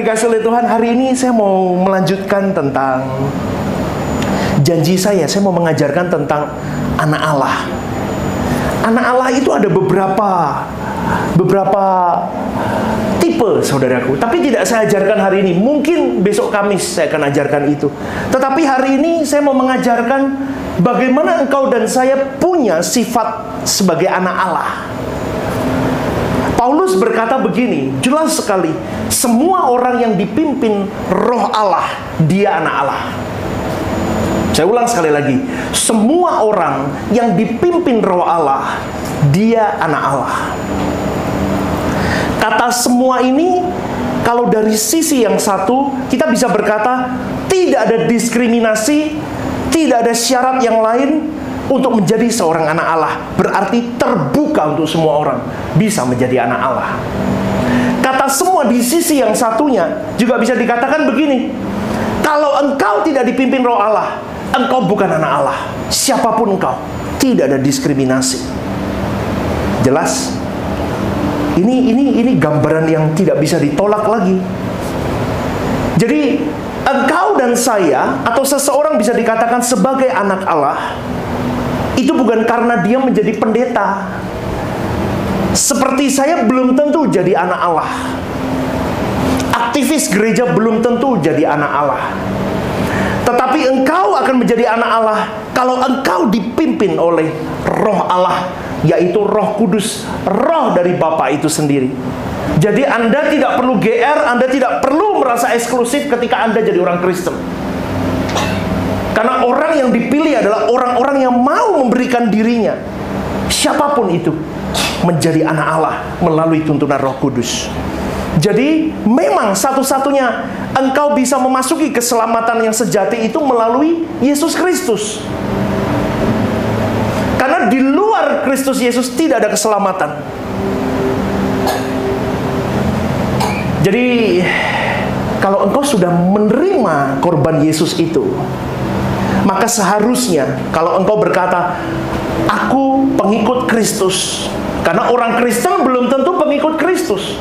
yang dikasih oleh Tuhan, hari ini saya mau melanjutkan tentang janji saya mau mengajarkan tentang anak Allah. Anak Allah itu ada beberapa tipe, saudaraku. Tapi tidak saya ajarkan hari ini. Mungkin besok Kamis saya akan ajarkan itu. Tetapi hari ini saya mau mengajarkan bagaimana engkau dan saya punya sifat sebagai anak Allah. Paulus berkata begini, jelas sekali, semua orang yang dipimpin Roh Allah, dia anak Allah. Saya ulang sekali lagi, semua orang yang dipimpin Roh Allah, dia anak Allah. Kata semua ini, kalau dari sisi yang satu, kita bisa berkata, tidak ada diskriminasi, tidak ada syarat yang lain untuk menjadi seorang anak Allah. Berarti terbuka untuk semua orang bisa menjadi anak Allah. Kata semua di sisi yang satunya juga bisa dikatakan begini, kalau engkau tidak dipimpin Roh Allah, engkau bukan anak Allah. Siapapun engkau, tidak ada diskriminasi. Jelas? Ini gambaran yang tidak bisa ditolak lagi. Jadi engkau dan saya atau seseorang bisa dikatakan sebagai anak Allah, itu bukan karena dia menjadi pendeta. Seperti saya belum tentu jadi anak Allah. Aktivis gereja belum tentu jadi anak Allah. Tetapi engkau akan menjadi anak Allah kalau engkau dipimpin oleh Roh Allah, yaitu Roh Kudus, Roh dari Bapa itu sendiri. Jadi Anda tidak perlu GR, Anda tidak perlu merasa eksklusif ketika Anda jadi orang Kristen. Karena orang yang dipilih adalah orang-orang yang mau memberikan dirinya, siapapun itu, menjadi anak Allah melalui tuntunan Roh Kudus. Jadi memang satu-satunya engkau bisa memasuki keselamatan yang sejati itu melalui Yesus Kristus. Karena di luar Kristus Yesus tidak ada keselamatan. Jadi kalau engkau sudah menerima korban Yesus itu, maka seharusnya kalau engkau berkata, aku pengikut Kristus. Karena orang Kristen belum tentu pengikut Kristus.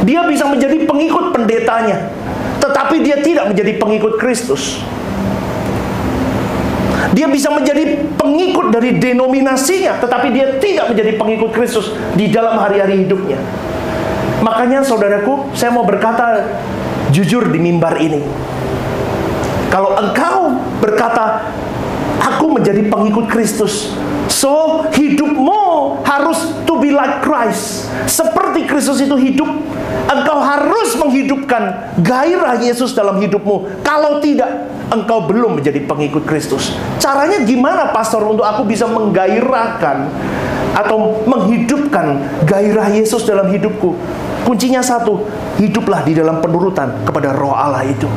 Dia bisa menjadi pengikut pendetanya, tetapi dia tidak menjadi pengikut Kristus. Dia bisa menjadi pengikut dari denominasinya, tetapi dia tidak menjadi pengikut Kristus di dalam hari-hari hidupnya. Makanya saudaraku, saya mau berkata jujur di mimbar ini. Kalau engkau berkata, aku menjadi pengikut Kristus, so hidupmu harus to be like Christ. Seperti Kristus itu hidup, engkau harus menghidupkan gairah Yesus dalam hidupmu. Kalau tidak, engkau belum menjadi pengikut Kristus. Caranya gimana, pastor, untuk aku bisa menggairahkan atau menghidupkan gairah Yesus dalam hidupku? Kuncinya satu, hiduplah di dalam penurutan kepada Roh Allah itu.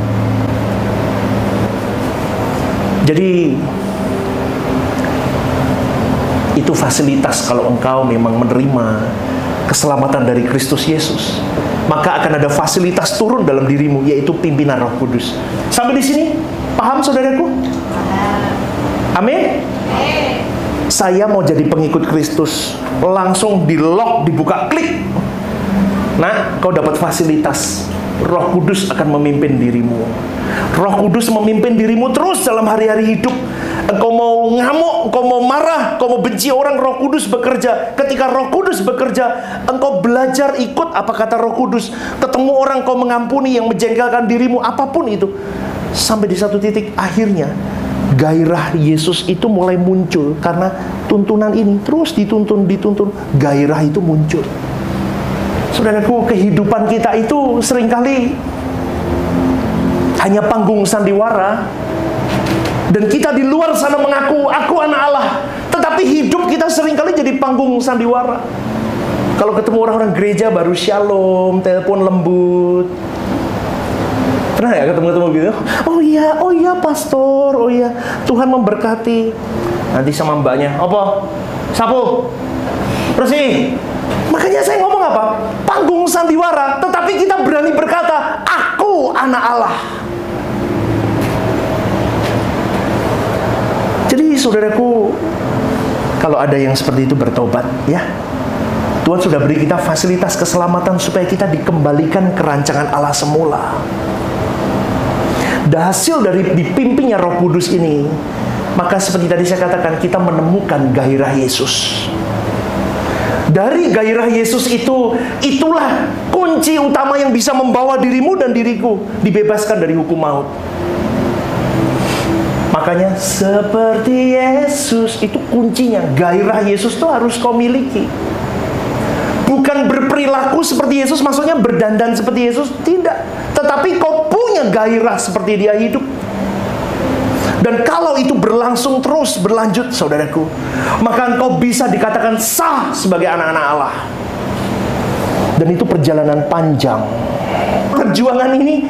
Jadi itu fasilitas kalau engkau memang menerima keselamatan dari Kristus Yesus. Maka akan ada fasilitas turun dalam dirimu, yaitu pimpinan Roh Kudus. Sampai di sini paham saudaraku? Amin. Saya mau jadi pengikut Kristus, langsung di lock, dibuka, klik. Nah, kau dapat fasilitas. Roh Kudus akan memimpin dirimu. Roh Kudus memimpin dirimu terus dalam hari-hari hidup. Engkau mau ngamuk, engkau mau marah, engkau mau benci orang, Roh Kudus bekerja. Ketika Roh Kudus bekerja, engkau belajar ikut apa kata Roh Kudus. Ketemu orang, engkau mengampuni yang menjengkelkan dirimu, apapun itu. Sampai di satu titik akhirnya gairah Yesus itu mulai muncul. Karena tuntunan ini terus dituntun, gairah itu muncul. Saudaraku, kehidupan kita itu seringkali hanya panggung sandiwara. Dan kita di luar sana mengaku, aku anak Allah. Tetapi hidup kita seringkali jadi panggung sandiwara. Kalau ketemu orang-orang gereja baru shalom, telepon lembut. Pernah ya ketemu-ketemu gitu? Oh iya pastor, oh iya, Tuhan memberkati. Nanti sama mbaknya, apa? Sapu, bersih. Makanya saya ngomong apa? Panggung sandiwara, tetapi kita berani berkata, aku anak Allah. Jadi saudaraku, kalau ada yang seperti itu bertobat, ya. Tuhan sudah beri kita fasilitas keselamatan supaya kita dikembalikan ke rancangan Allah semula. Dan hasil dari dipimpinnya Roh Kudus ini, maka seperti tadi saya katakan, kita menemukan gairah Yesus. Dari gairah Yesus itu, itulah kunci utama yang bisa membawa dirimu dan diriku dibebaskan dari hukum maut. Makanya seperti Yesus, itu kuncinya. Gairah Yesus itu harus kau miliki. Bukan berperilaku seperti Yesus, maksudnya berdandan seperti Yesus, tidak. Tetapi kau punya gairah seperti Dia hidup. Dan kalau itu berlangsung terus, berlanjut, saudaraku, maka engkau bisa dikatakan sah sebagai anak-anak Allah. Dan itu perjalanan panjang. Perjuangan ini,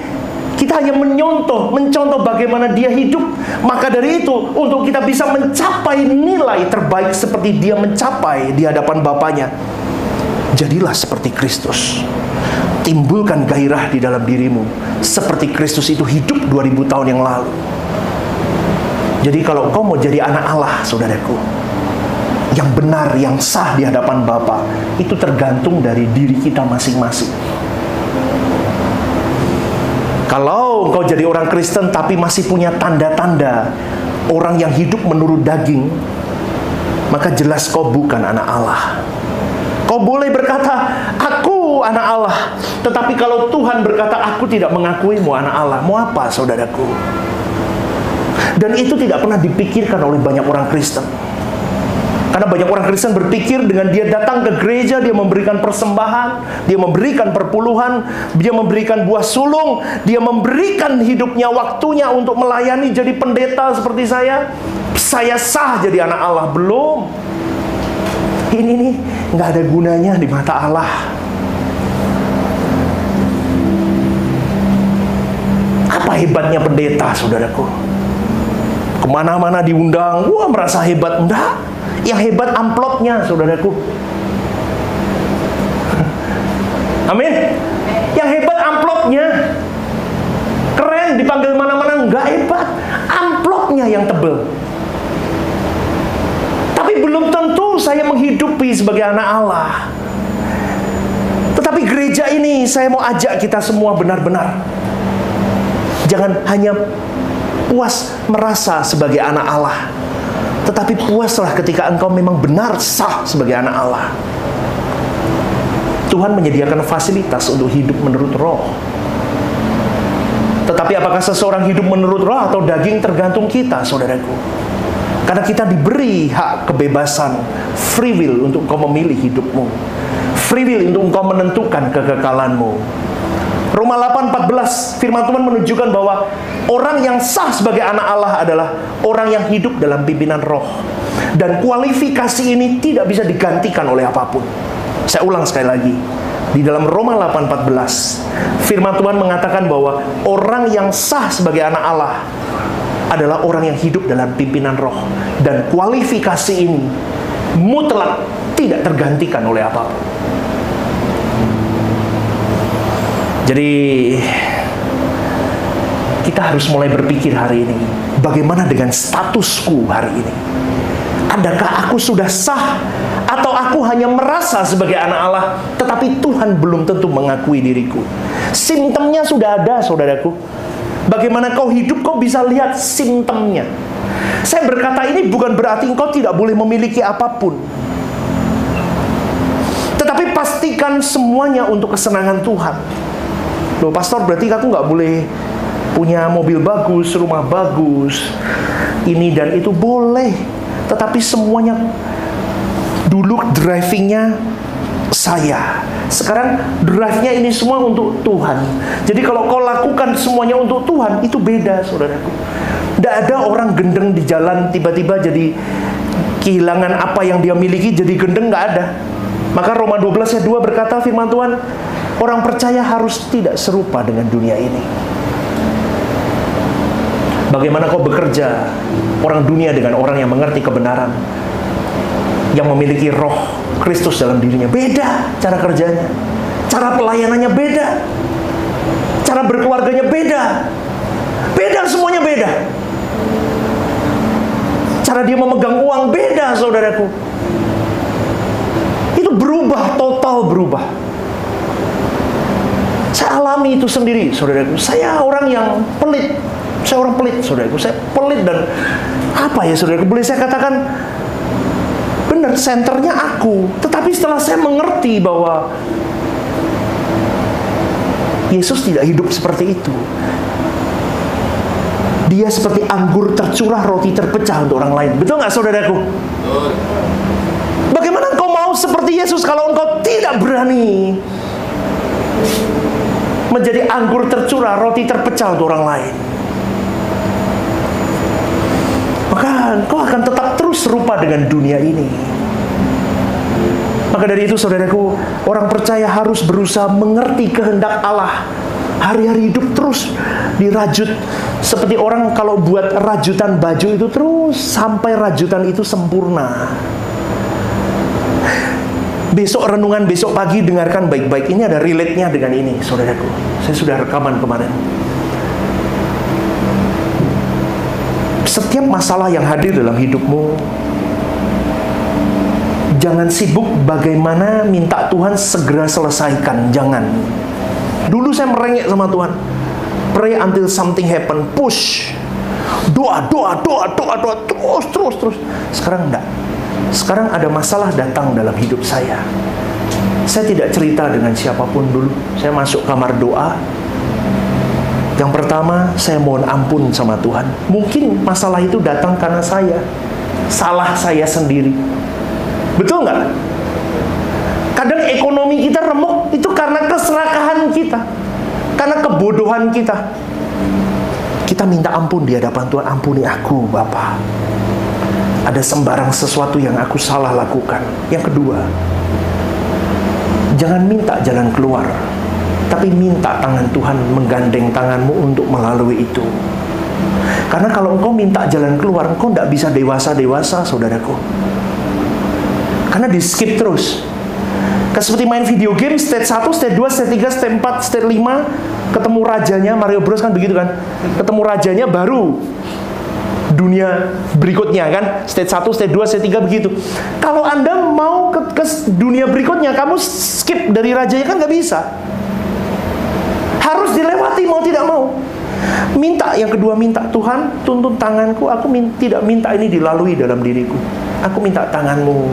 kita hanya mencontoh bagaimana Dia hidup. Maka dari itu, untuk kita bisa mencapai nilai terbaik seperti Dia mencapai di hadapan Bapanya, jadilah seperti Kristus. Timbulkan gairah di dalam dirimu seperti Kristus itu hidup 2000 tahun yang lalu. Jadi kalau kau mau jadi anak Allah, saudaraku, yang benar, yang sah di hadapan Bapa, itu tergantung dari diri kita masing-masing. Kalau kau jadi orang Kristen tapi masih punya tanda-tanda orang yang hidup menurut daging, maka jelas kau bukan anak Allah. Kau boleh berkata, aku anak Allah, tetapi kalau Tuhan berkata, aku tidak mengakuimu anak Allah, mau apa, saudaraku? Dan itu tidak pernah dipikirkan oleh banyak orang Kristen. Karena banyak orang Kristen berpikir dengan dia datang ke gereja, dia memberikan persembahan, dia memberikan perpuluhan, dia memberikan buah sulung, dia memberikan hidupnya, waktunya untuk melayani jadi pendeta seperti saya sah jadi anak Allah. Belum. Ini nih nggak ada gunanya di mata Allah. Apa hebatnya pendeta, saudaraku? Kemana-mana diundang, wah merasa hebat. Enggak. Yang hebat amplopnya, saudaraku. Amin. Yang hebat amplopnya. Keren, dipanggil mana-mana, enggak hebat. Amplopnya yang tebel. Tapi belum tentu saya menghidupi sebagai anak Allah. Tetapi gereja ini, saya mau ajak kita semua benar-benar. Jangan hanya puas merasa sebagai anak Allah, tetapi puaslah ketika engkau memang benar sah sebagai anak Allah. Tuhan menyediakan fasilitas untuk hidup menurut roh. Tetapi apakah seseorang hidup menurut roh atau daging tergantung kita, saudaraku. Karena kita diberi hak kebebasan, free will untuk engkau memilih hidupmu, free will untuk engkau menentukan kekekalanmu. Roma 8:14, firman Tuhan menunjukkan bahwa orang yang sah sebagai anak Allah adalah orang yang hidup dalam pimpinan roh. Dan kualifikasi ini tidak bisa digantikan oleh apapun. Saya ulang sekali lagi. Di dalam Roma 8:14, firman Tuhan mengatakan bahwa orang yang sah sebagai anak Allah adalah orang yang hidup dalam pimpinan roh. Dan kualifikasi ini mutlak tidak tergantikan oleh apapun. Jadi kita harus mulai berpikir hari ini, bagaimana dengan statusku hari ini? Adakah aku sudah sah, atau aku hanya merasa sebagai anak Allah, tetapi Tuhan belum tentu mengakui diriku? Simptomnya sudah ada, saudaraku. Bagaimana kau hidup, kau bisa lihat simptomnya. Saya berkata ini bukan berarti engkau tidak boleh memiliki apapun, tetapi pastikan semuanya untuk kesenangan Tuhan. Loh, pastor, berarti aku nggak boleh punya mobil bagus, rumah bagus, ini dan itu? Boleh, tetapi semuanya dulu drivingnya saya. Sekarang drive-nya ini semua untuk Tuhan. Jadi kalau kau lakukan semuanya untuk Tuhan, itu beda, saudaraku. Tidak ada orang gendeng di jalan tiba-tiba jadi kehilangan apa yang dia miliki, jadi gendeng, nggak ada. Maka Roma 12:2 berkata, firman Tuhan, orang percaya harus tidak serupa dengan dunia ini. Bagaimana kau bekerja, orang dunia dengan orang yang mengerti kebenaran, yang memiliki roh Kristus dalam dirinya, beda cara kerjanya, cara pelayanannya beda, cara berkeluarganya beda, semuanya beda. Cara dia memegang uang beda, saudaraku. Itu berubah total. berubah. Saya alami itu sendiri, saudaraku. Saya orang yang pelit. Saya orang pelit, saudaraku. Saya pelit dan apa ya, saudaraku? Boleh saya katakan, benar, senternya aku. Tetapi setelah saya mengerti bahwa Yesus tidak hidup seperti itu. Dia seperti anggur tercurah, roti terpecah untuk orang lain. Betul nggak, saudaraku? Bagaimana engkau mau seperti Yesus kalau engkau tidak berani menjadi anggur tercurah, roti terpecah untuk orang lain? Maka engkau akan tetap terus serupa dengan dunia ini. Maka dari itu, saudaraku, orang percaya harus berusaha mengerti kehendak Allah. Hari-hari hidup terus dirajut. Seperti orang kalau buat rajutan baju itu terus sampai rajutan itu sempurna. Besok renungan, besok pagi dengarkan baik-baik. Ini ada relate-nya dengan ini, saudaraku. Saya sudah rekaman kemarin. Setiap masalah yang hadir dalam hidupmu, jangan sibuk bagaimana minta Tuhan segera selesaikan. Jangan. Dulu saya merengek sama Tuhan. Pray until something happen. Push. Doa. Terus. Sekarang enggak. Sekarang ada masalah datang dalam hidup saya. Saya tidak cerita dengan siapapun dulu. Saya masuk kamar doa. Yang pertama, saya mohon ampun sama Tuhan. Mungkin masalah itu datang karena saya. Salah saya sendiri. Betul nggak? Kadang ekonomi kita remuk, itu karena keserakahan kita. Karena kebodohan kita. Kita minta ampun di hadapan Tuhan. Ampuni aku, Bapa. Ada sembarang sesuatu yang aku salah lakukan. Yang kedua, jangan minta jalan keluar, tapi minta tangan Tuhan menggandeng tanganmu untuk melalui itu. Karena kalau engkau minta jalan keluar, engkau tidak bisa dewasa-dewasa, saudaraku. Karena di skip terus. Seperti main video game, stage 1, stage 2, stage 3, stage 4, stage 5, ketemu rajanya, Mario Bros kan begitu kan. Ketemu rajanya baru dunia berikutnya kan. Stage 1, stage 2, stage 3 begitu. Kalau Anda mau ke dunia berikutnya, kamu skip dari rajanya kan nggak bisa. Harus dilewati mau tidak mau. Minta, yang kedua minta, Tuhan tuntun tanganku. Aku tidak minta ini dilalui dalam diriku. Aku minta tanganmu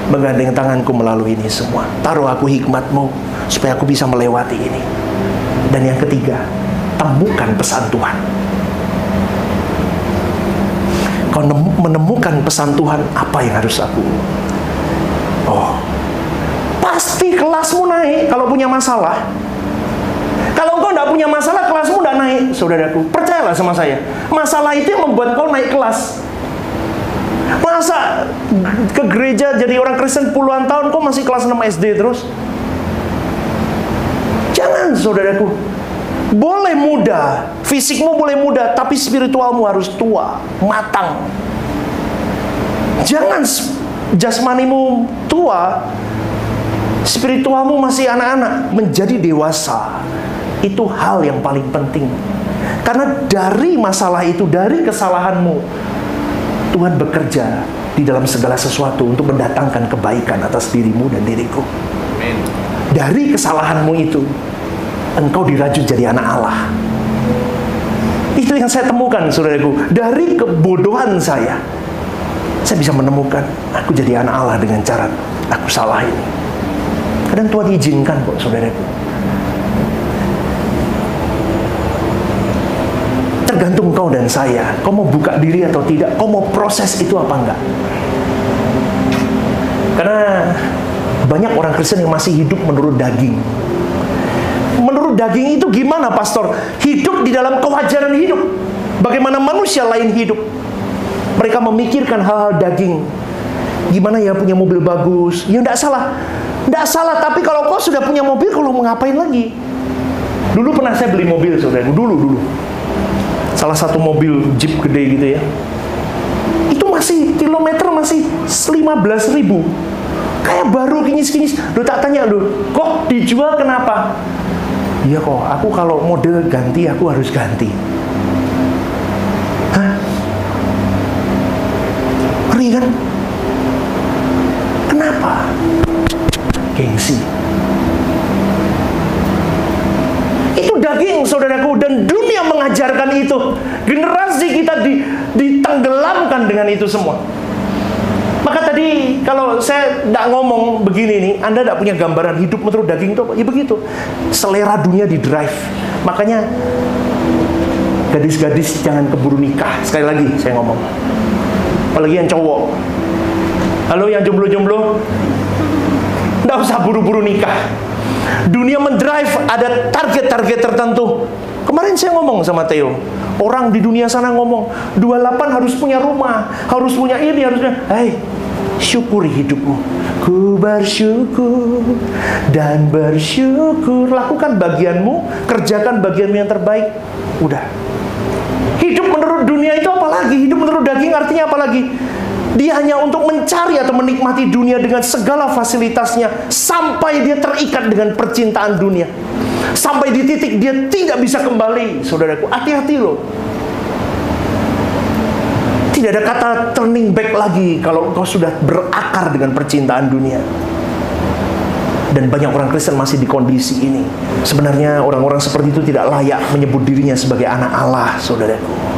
menggandeng tanganku melalui ini semua. Taruh aku hikmatmu supaya aku bisa melewati ini. Dan yang ketiga, temukan pesan Tuhan. Kau menemukan pesan Tuhan, apa yang harus aku? Oh, pasti kelasmu naik kalau punya masalah. Kalau engkau tidak punya masalah, kelasmu tidak naik, saudaraku. Percayalah sama saya. Masalah itu yang membuat kau naik kelas. Masa ke gereja jadi orang Kristen puluhan tahun, kau masih kelas 6 SD terus? Jangan, saudaraku. Boleh muda, fisikmu boleh muda, tapi spiritualmu harus tua, matang. Jangan jasmanimu tua, spiritualmu masih anak-anak, menjadi dewasa. Itu hal yang paling penting. Karena dari masalah itu, dari kesalahanmu, Tuhan bekerja di dalam segala sesuatu untuk mendatangkan kebaikan atas dirimu dan diriku. Amen. Dari kesalahanmu itu, engkau dirajut jadi anak Allah. Itu yang saya temukan, saudaraku. Dari kebodohan saya bisa menemukan aku jadi anak Allah dengan cara aku salah ini. Kadang Tuhan izinkan kok, saudaraku. Tergantung kau dan saya. Kau mau buka diri atau tidak? Kau mau proses itu apa enggak? Karena banyak orang Kristen yang masih hidup menurut daging. Menurut daging itu gimana, pastor? Hidup di dalam kewajaran hidup. Bagaimana manusia lain hidup? Mereka memikirkan hal-hal daging. Gimana ya punya mobil bagus? Ya enggak salah. Enggak salah, tapi kalau kau sudah punya mobil, kalau mau ngapain lagi? Dulu pernah saya beli mobil, saudara. Dulu. Salah satu mobil Jeep gede gitu ya. Itu masih kilometer masih 15.000. Kayak baru kinyis-kinyis. Lu tak tanya lu, kok dijual kenapa? Iya kok, aku kalau model ganti aku harus ganti. Hah? Ngeri kan? Kenapa? Gengsi. Itu daging, saudaraku, dan dunia mengajarkan itu. Generasi kita ditenggelamkan dengan itu semua. Maka tadi kalau saya tidak ngomong begini nih, Anda tidak punya gambaran hidup menurut daging itu apa? Ya begitu. Selera dunia di drive. Makanya gadis-gadis jangan keburu nikah. Sekali lagi saya ngomong. Apalagi yang cowok. Halo yang jomblo-jomblo, tidak usah buru-buru nikah. Dunia mendrive ada target-target tertentu. Kemarin saya ngomong sama Theo, orang di dunia sana ngomong 28 harus punya rumah, harus punya ini, harus punya. Hei, syukuri hidupmu. Ku bersyukur dan bersyukur. Lakukan bagianmu, kerjakan bagianmu yang terbaik. Udah. Hidup menurut dunia itu apa lagi? Hidup menurut daging artinya apa lagi? Dia hanya untuk mencari atau menikmati dunia dengan segala fasilitasnya, sampai dia terikat dengan percintaan dunia. Sampai di titik dia tidak bisa kembali. Saudaraku, hati-hati loh. Tidak ada kata turning back lagi kalau engkau sudah berakar dengan percintaan dunia. Dan banyak orang Kristen masih di kondisi ini. Sebenarnya orang-orang seperti itu tidak layak menyebut dirinya sebagai anak Allah, saudaraku.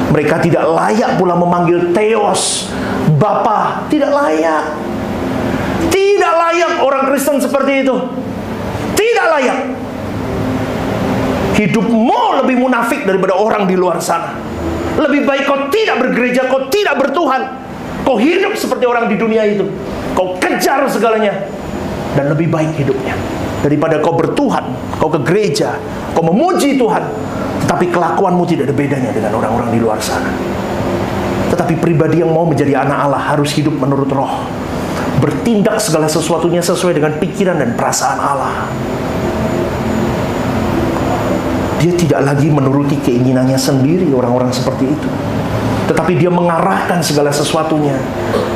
Mereka tidak layak pula memanggil Theos, Bapa. Tidak layak. Tidak layak orang Kristen seperti itu. Tidak layak. Hidupmu lebih munafik daripada orang di luar sana. Lebih baik kau tidak bergereja, kau tidak bertuhan. Kau hidup seperti orang di dunia itu. Kau kejar segalanya. Dan lebih baik hidupnya daripada kau bertuhan, kau ke gereja, kau memuji Tuhan, tetapi kelakuanmu tidak ada bedanya dengan orang-orang di luar sana. Tetapi pribadi yang mau menjadi anak Allah harus hidup menurut roh, bertindak segala sesuatunya sesuai dengan pikiran dan perasaan Allah. Dia tidak lagi menuruti keinginannya sendiri, orang-orang seperti itu, tetapi dia mengarahkan segala sesuatunya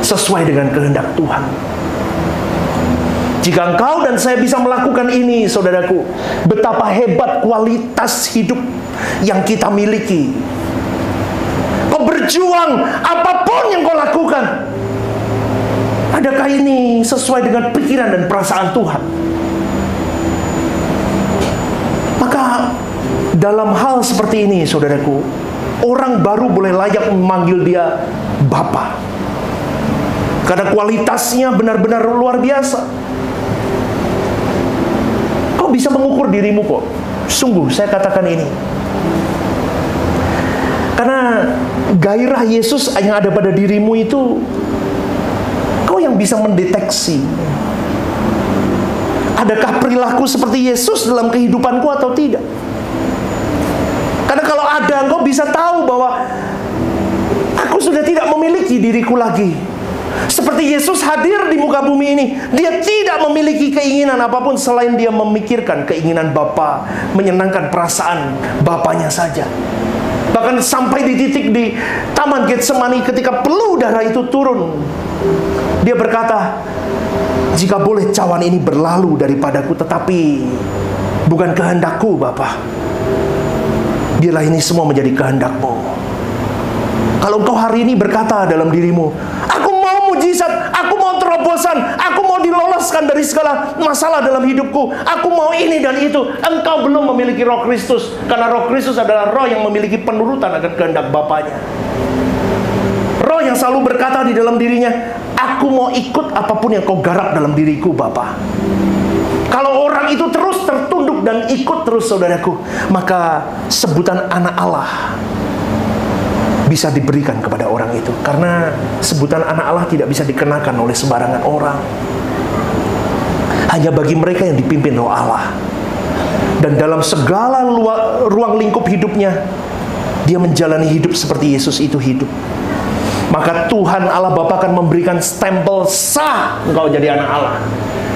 sesuai dengan kehendak Tuhan. Jika engkau dan saya bisa melakukan ini, saudaraku, betapa hebat kualitas hidup yang kita miliki. Kau berjuang, apapun yang kau lakukan, adakah ini sesuai dengan pikiran dan perasaan Tuhan? Maka dalam hal seperti ini, saudaraku, orang baru boleh layak memanggil dia Bapa, karena kualitasnya benar-benar luar biasa. Kau bisa mengukur dirimu kok. Sungguh saya katakan ini, karena gairah Yesus yang ada pada dirimu itu, kau yang bisa mendeteksi adakah perilaku seperti Yesus dalam kehidupanku atau tidak. Karena kalau ada, engkau bisa tahu bahwa aku sudah tidak memiliki diriku lagi. Seperti Yesus hadir di muka bumi ini, dia tidak memiliki keinginan apapun selain dia memikirkan keinginan Bapa, menyenangkan perasaan Bapanya saja. Bahkan sampai di titik di Taman Getsemani ketika peluh darah itu turun, dia berkata, jika boleh cawan ini berlalu daripadaku, tetapi bukan kehendakku Bapa, biarlah ini semua menjadi kehendak-Mu. Kalau engkau hari ini berkata dalam dirimu, aku mau mujizat, aku mau terobosan, aku mau diloloskan dari segala masalah dalam hidupku, aku mau ini dan itu, engkau belum memiliki roh Kristus. Karena roh Kristus adalah roh yang memiliki penurutan akan kehendak Bapanya. Roh yang selalu berkata di dalam dirinya, aku mau ikut apapun yang kau garap dalam diriku Bapa. Kalau orang itu terus tertunduk dan ikut terus, saudaraku, maka sebutan anak Allah bisa diberikan kepada orang itu. Karena sebutan anak Allah tidak bisa dikenakan oleh sembarangan orang. Hanya bagi mereka yang dipimpin roh Allah. Dan dalam segala ruang lingkup hidupnya, dia menjalani hidup seperti Yesus itu hidup. Maka Tuhan Allah Bapa akan memberikan stempel sah engkau jadi anak Allah.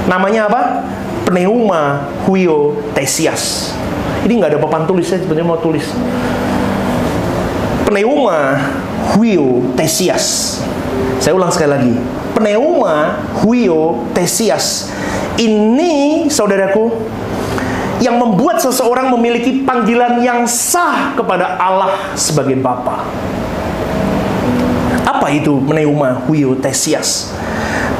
Namanya apa? Pneuma Huio Thesias. Ini nggak ada papan tulis, saya sebenarnya mau tulis. Pneuma Huio Thesias. Saya ulang sekali lagi. Pneuma Huio Thesias. Ini, saudaraku, yang membuat seseorang memiliki panggilan yang sah kepada Allah sebagai Bapa. Apa itu pneuma Huio Thesias?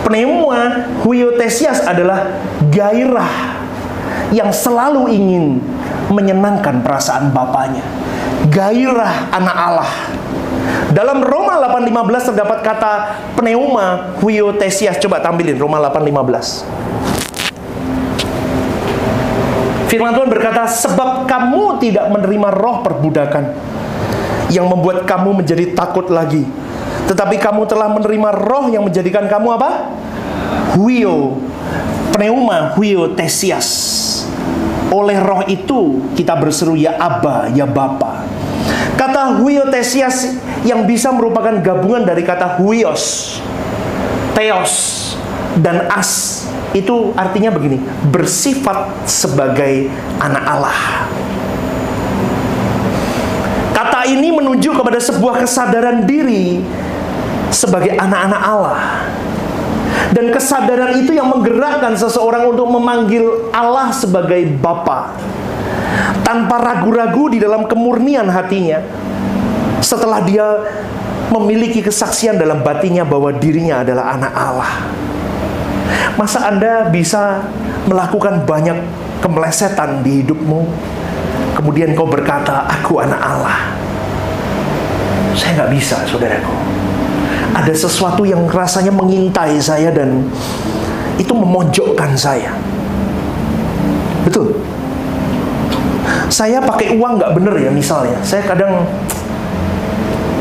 Pneuma Huio Thesias adalah gairah yang selalu ingin menyenangkan perasaan bapaknya. Gairah anak Allah. Dalam Roma 8:15 terdapat kata pneuma huiotesias. Coba tampilin Roma 8:15. Firman Tuhan berkata, sebab kamu tidak menerima roh perbudakan yang membuat kamu menjadi takut lagi, tetapi kamu telah menerima roh yang menjadikan kamu apa? Pneuma huiotesias. Oleh roh itu kita berseru, ya Abba, ya Bapa. Kata huiotesias yang bisa merupakan gabungan dari kata huios, theos, dan as. Itu artinya begini, bersifat sebagai anak Allah. Kata ini menunjuk kepada sebuah kesadaran diri sebagai anak-anak Allah. Dan kesadaran itu yang menggerakkan seseorang untuk memanggil Allah sebagai Bapa, tanpa ragu-ragu di dalam kemurnian hatinya, setelah dia memiliki kesaksian dalam batinnya bahwa dirinya adalah anak Allah. Masa Anda bisa melakukan banyak kemelesetan di hidupmu, kemudian kau berkata, aku anak Allah? Saya nggak bisa, saudaraku. Ada sesuatu yang rasanya mengintai saya dan itu memojokkan saya. Betul. Saya pakai uang nggak bener ya, misalnya. Saya kadang,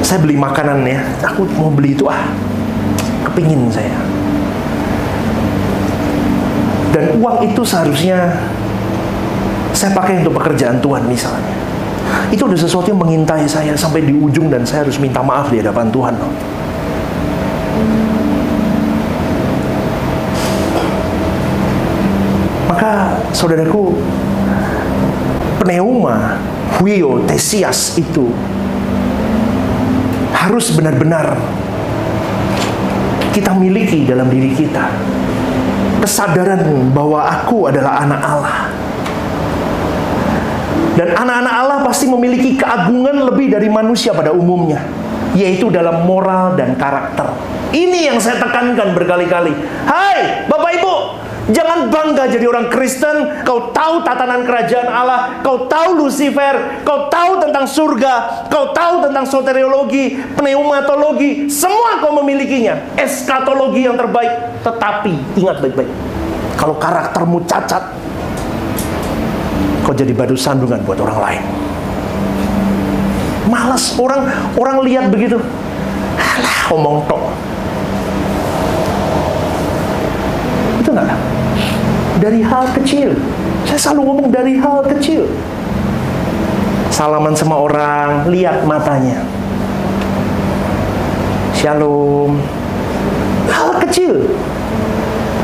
saya beli makanan ya, aku mau beli itu, kepingin saya. Dan uang itu seharusnya saya pakai untuk pekerjaan Tuhan misalnya. Itu ada sesuatu yang mengintai saya sampai di ujung dan saya harus minta maaf di hadapan Tuhan. Maka saudaraku, pneuma huiotesias itu harus benar-benar kita miliki dalam diri kita. Kesadaran bahwa aku adalah anak Allah. Dan anak-anak Allah pasti memiliki keagungan lebih dari manusia pada umumnya, yaitu dalam moral dan karakter. Ini yang saya tekankan berkali-kali. Hai Bapak Ibu, jangan bangga jadi orang Kristen. Kau tahu tatanan kerajaan Allah, kau tahu Lucifer, kau tahu tentang surga, kau tahu tentang soteriologi, pneumatologi, semua kau memilikinya. Eskatologi yang terbaik. Tetapi ingat baik-baik, kalau karaktermu cacat, kau jadi batu sandungan buat orang lain. Malas orang lihat begitu. Alah, omong tok. Itu enggak? Dari hal kecil. Saya selalu ngomong dari hal kecil. Salaman sama orang, lihat matanya. Shalom. Hal kecil.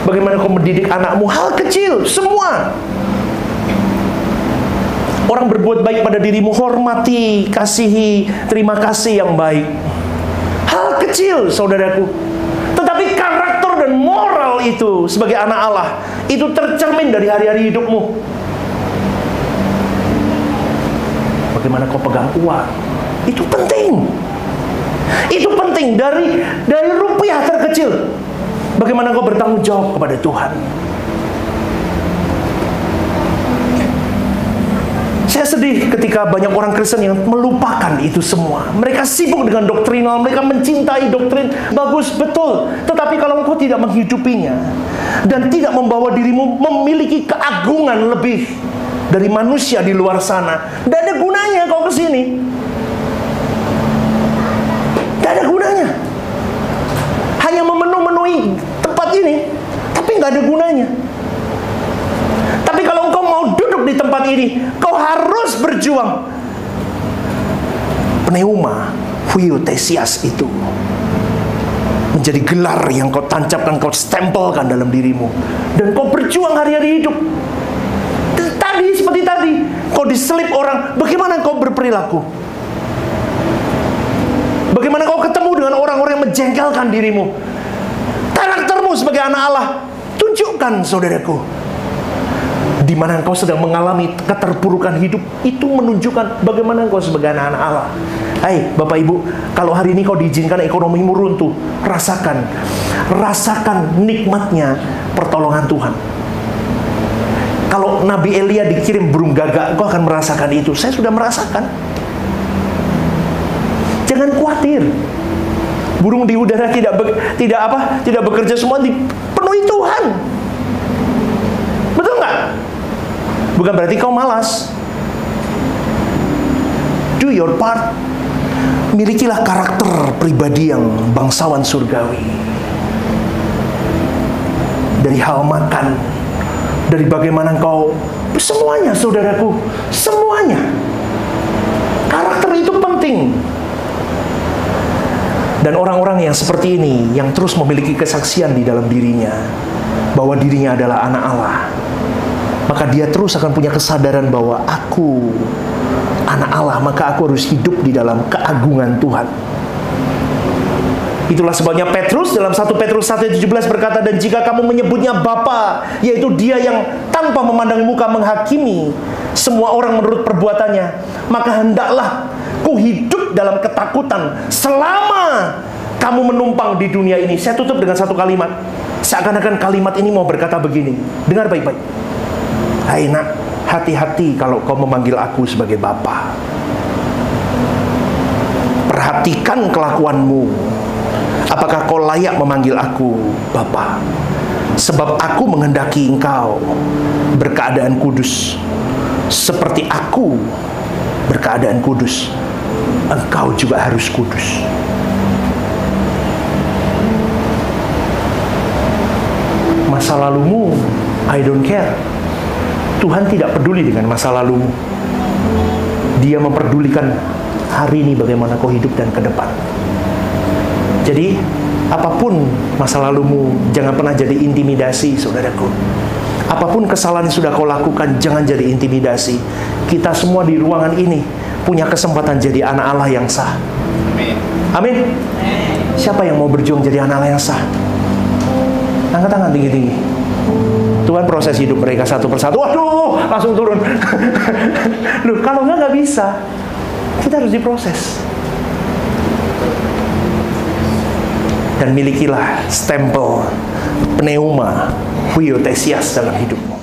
Bagaimana kau mendidik anakmu? Hal kecil, semua. Orang berbuat baik pada dirimu, hormati, kasihi, terima kasih yang baik. Hal kecil, saudaraku. Tetapi karakter dan moral itu sebagai anak Allah, itu tercermin dari hari-hari hidupmu. Bagaimana kau pegang uang, itu penting. Itu penting dari rupiah terkecil. Bagaimana kau bertanggung jawab kepada Tuhan. Saya sedih ketika banyak orang Kristen yang melupakan itu semua. Mereka sibuk dengan doktrinal, mereka mencintai doktrin, bagus, betul. Tetapi kalau engkau tidak menghidupinya dan tidak membawa dirimu memiliki keagungan lebih dari manusia di luar sana, tidak ada gunanya kau kesini. Tidak ada gunanya. Hanya memenuhi tempat ini, tapi nggak ada gunanya. Tapi kalau engkau mau duduk di tempat ini, kau harus berjuang. Pneuma huiotesias itu menjadi gelar yang kau tancapkan, kau stempelkan dalam dirimu, dan kau berjuang hari-hari hidup. Tadi seperti tadi, kau diselip orang, bagaimana kau berperilaku? Bagaimana kau ketemu dengan orang-orang yang menjengkelkan dirimu? Karaktermu sebagai anak Allah, tunjukkan, saudaraku. Di mana engkau sedang mengalami keterpurukan hidup, itu menunjukkan bagaimana engkau sebagai anak-anak Allah. Hai Bapak Ibu, kalau hari ini kau diizinkan ekonomimu runtuh, rasakan nikmatnya pertolongan Tuhan. Kalau Nabi Elia dikirim burung gagak, engkau akan merasakan itu. Saya sudah merasakan. Jangan khawatir. Burung di udara tidak bekerja semua, dipenuhi Tuhan. Betul nggak? Bukan berarti kau malas. Do your part. Milikilah karakter pribadi yang bangsawan surgawi. Dari hal makan, dari bagaimana engkau, semuanya saudaraku, semuanya. Karakter itu penting. Dan orang-orang yang seperti ini, yang terus memiliki kesaksian di dalam dirinya, bahwa dirinya adalah anak Allah, maka dia terus akan punya kesadaran bahwa aku anak Allah, maka aku harus hidup di dalam keagungan Tuhan. Itulah sebabnya Petrus dalam 1 Petrus 1:17 berkata, dan jika kamu menyebutnya Bapa, yaitu dia yang tanpa memandang muka menghakimi semua orang menurut perbuatannya, maka hendaklah ku hidup dalam ketakutan selama kamu menumpang di dunia ini. Saya tutup dengan satu kalimat. Seakan-akan kalimat ini mau berkata begini. Dengar baik-baik. Hai nak, hati-hati kalau kau memanggil aku sebagai Bapa. Perhatikan kelakuanmu. Apakah kau layak memanggil aku Bapa? Sebab aku menghendaki engkau berkeadaan kudus. Seperti aku berkeadaan kudus, engkau juga harus kudus. Masa lalumu, I don't care. Tuhan tidak peduli dengan masa lalumu. Dia memperdulikan hari ini bagaimana kau hidup dan ke depan. Jadi, apapun masa lalumu, jangan pernah jadi intimidasi, saudaraku. Apapun kesalahan yang sudah kau lakukan, jangan jadi intimidasi. Kita semua di ruangan ini punya kesempatan jadi anak Allah yang sah. Amin. Siapa yang mau berjuang jadi anak Allah yang sah? Angkat tangan tinggi-tinggi. Tuhan proses hidup mereka satu persatu. Waduh, langsung turun. Loh, kalau nggak bisa. Kita harus diproses. Dan milikilah stempel pneuma huiotesias dalam hidupmu.